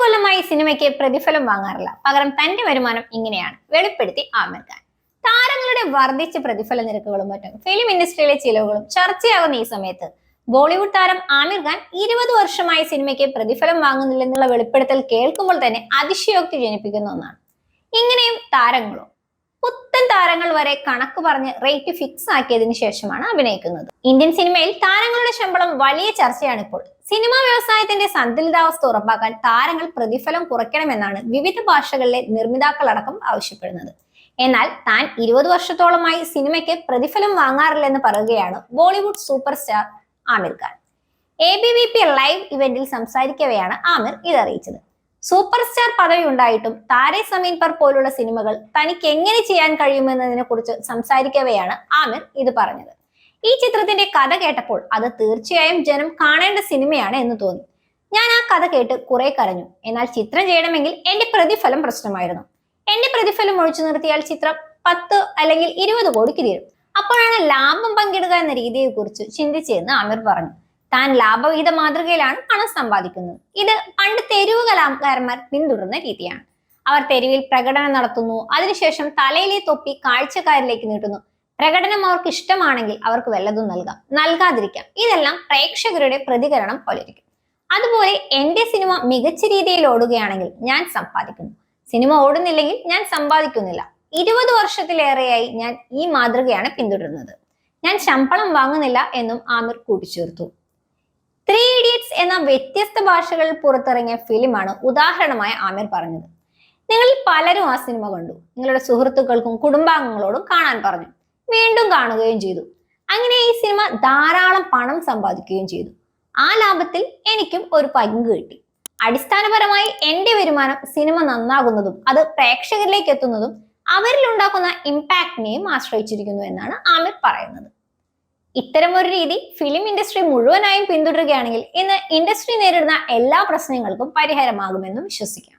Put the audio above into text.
കൊല്ലമായി സിനിമയ്ക്ക് പ്രതിഫലം വാങ്ങാറില്ല, പകരം തന്റെ വരുമാനം ഇങ്ങനെയാണ് വെളിപ്പെടുത്തി ആമിർ ഖാൻ. താരങ്ങളുടെ വർദ്ധിച്ച പ്രതിഫല നിരക്കുകളും മറ്റും ഫിലിം ഇൻഡസ്ട്രിയിലെ ചിലവുകളും ചർച്ചയാകുന്ന ഈ സമയത്ത് ബോളിവുഡ് താരം ആമിർ ഖാൻ 20 വർഷമായി സിനിമയ്ക്ക് പ്രതിഫലം വാങ്ങുന്നില്ലെന്നുള്ള വെളിപ്പെടുത്തൽ കേൾക്കുമ്പോൾ തന്നെ അതിശയോക്തി ജനിപ്പിക്കുന്ന ഒന്നാണ്. ഇങ്ങനെയും താരങ്ങളോ? പുത്തൻ താരങ്ങൾ വരെ കണക്ക് പറഞ്ഞ് റേറ്റ് ഫിക്സ് ആക്കിയതിനു ശേഷമാണ് അഭിനയിക്കുന്നത്. ഇന്ത്യൻ സിനിമയിൽ താരങ്ങളുടെ ശമ്പളം വലിയ ചർച്ചയാണ് ഇപ്പോൾ. സിനിമാ വ്യവസായത്തിന്റെ സന്തുലിതാവസ്ഥ ഉറപ്പാക്കാൻ താരങ്ങൾ പ്രതിഫലം കുറയ്ക്കണമെന്നാണ് വിവിധ ഭാഷകളിലെ നിർമ്മിതാക്കളടക്കം ആവശ്യപ്പെടുന്നത്. എന്നാൽ താൻ 20 വർഷത്തോളമായി സിനിമയ്ക്ക് പ്രതിഫലം വാങ്ങാറില്ലെന്ന് പറയുകയാണ് Bollywood super star Aamir Khan. ABVP live ഇവന്റിൽ സംസാരിക്കവെയാണ് ആമിർ ഇതറിയിച്ചത്. സൂപ്പർ സ്റ്റാർ പദവി ഉണ്ടായിട്ടും താരെ സമീൻ പർ പോലുള്ള സിനിമകൾ തനിക്ക് എങ്ങനെ ചെയ്യാൻ കഴിയുമെന്നതിനെ കുറിച്ച് സംസാരിക്കവെയാണ് ആമിർ ഇത് പറഞ്ഞത്. ഈ ചിത്രത്തിന്റെ കഥ കേട്ടപ്പോൾ അത് തീർച്ചയായും ജനം കാണേണ്ട സിനിമയാണ് എന്ന് തോന്നി. ഞാൻ ആ കഥ കേട്ട് കുറെ കരഞ്ഞു. എന്നാൽ ചിത്രം ചെയ്യണമെങ്കിൽ എന്റെ പ്രതിഫലം പ്രശ്നമായിരുന്നു. എന്റെ പ്രതിഫലം ഒഴിച്ചു നിർത്തിയാൽ ചിത്രം 10 അല്ലെങ്കിൽ 20 കോടിക്ക് തീരും. അപ്പോഴാണ് ലാഭം പങ്കിടുക എന്ന രീതിയെ കുറിച്ച് ചിന്തിച്ചതെന്ന് ആമിർ പറഞ്ഞു. താൻ ലാഭവിഹിത മാതൃകയിലാണ് പണം സമ്പാദിക്കുന്നത്. ഇത് പണ്ട് തെരുവ് കലാകാരന്മാർ പിന്തുടർന്ന രീതിയാണ്. അവർ തെരുവിൽ പ്രകടനം നടത്തുന്നു, അതിനുശേഷം തലയിലെ തൊപ്പി കാഴ്ചക്കാരിലേക്ക് നീട്ടുന്നു. പ്രകടനം അവർക്ക് ഇഷ്ടമാണെങ്കിൽ അവർക്ക് വല്ലതും നൽകാം, നൽകാതിരിക്കാം. ഇതെല്ലാം പ്രേക്ഷകരുടെ പ്രതികരണം പോലിരിക്കും. അതുപോലെ എന്റെ സിനിമ മികച്ച രീതിയിൽ ഓടുകയാണെങ്കിൽ ഞാൻ സമ്പാദിക്കുന്നു, സിനിമ ഓടുന്നില്ലെങ്കിൽ ഞാൻ സമ്പാദിക്കുന്നില്ല. 20 വർഷത്തിലേറെയായി ഞാൻ ഈ മാതൃകയാണ് പിന്തുടരുന്നത്. ഞാൻ ശമ്പളം വാങ്ങുന്നില്ല എന്നും ആമിർ കൂട്ടിച്ചേർത്തു. 3 ഇഡിയറ്റ്സ് എന്ന വ്യത്യസ്ത ഭാഷകളിൽ പുറത്തിറങ്ങിയ ഫിലിമാണ് ഉദാഹരണമായി ആമിർ പറഞ്ഞത്. നിങ്ങളിൽ പലരും ആ സിനിമ കണ്ടു. നിങ്ങളുടെ സുഹൃത്തുക്കൾക്കും കുടുംബാംഗങ്ങളോടും കാണാൻ പറഞ്ഞു. വീണ്ടും കാണുകയും ചെയ്തു. അങ്ങനെ ഈ സിനിമ ധാരാളം പണം സമ്പാദിക്കുകയും ചെയ്തു. ആ ലാഭത്തിൽ എനിക്കും ഒരു പങ്ക് കിട്ടി. അടിസ്ഥാനപരമായി എന്റെ വരുമാനം സിനിമ നന്നാകുന്നതും അത് പ്രേക്ഷകരിലേക്ക് എത്തുന്നതും അവരിൽ ഉണ്ടാക്കുന്ന ഇമ്പാക്റ്റിനെയും ആശ്രയിച്ചിരിക്കുന്നു എന്നാണ് ആമിർ പറയുന്നത്. ഇത്തരമൊരു രീതി ഫിലിം ഇൻഡസ്ട്രി മുഴുവനായും പിന്തുടരുകയാണെങ്കിൽ ഇന്ന് ഇൻഡസ്ട്രി നേരിടുന്ന എല്ലാ പ്രശ്നങ്ങൾക്കും പരിഹാരമാകുമെന്നും വിശ്വസിക്കാം.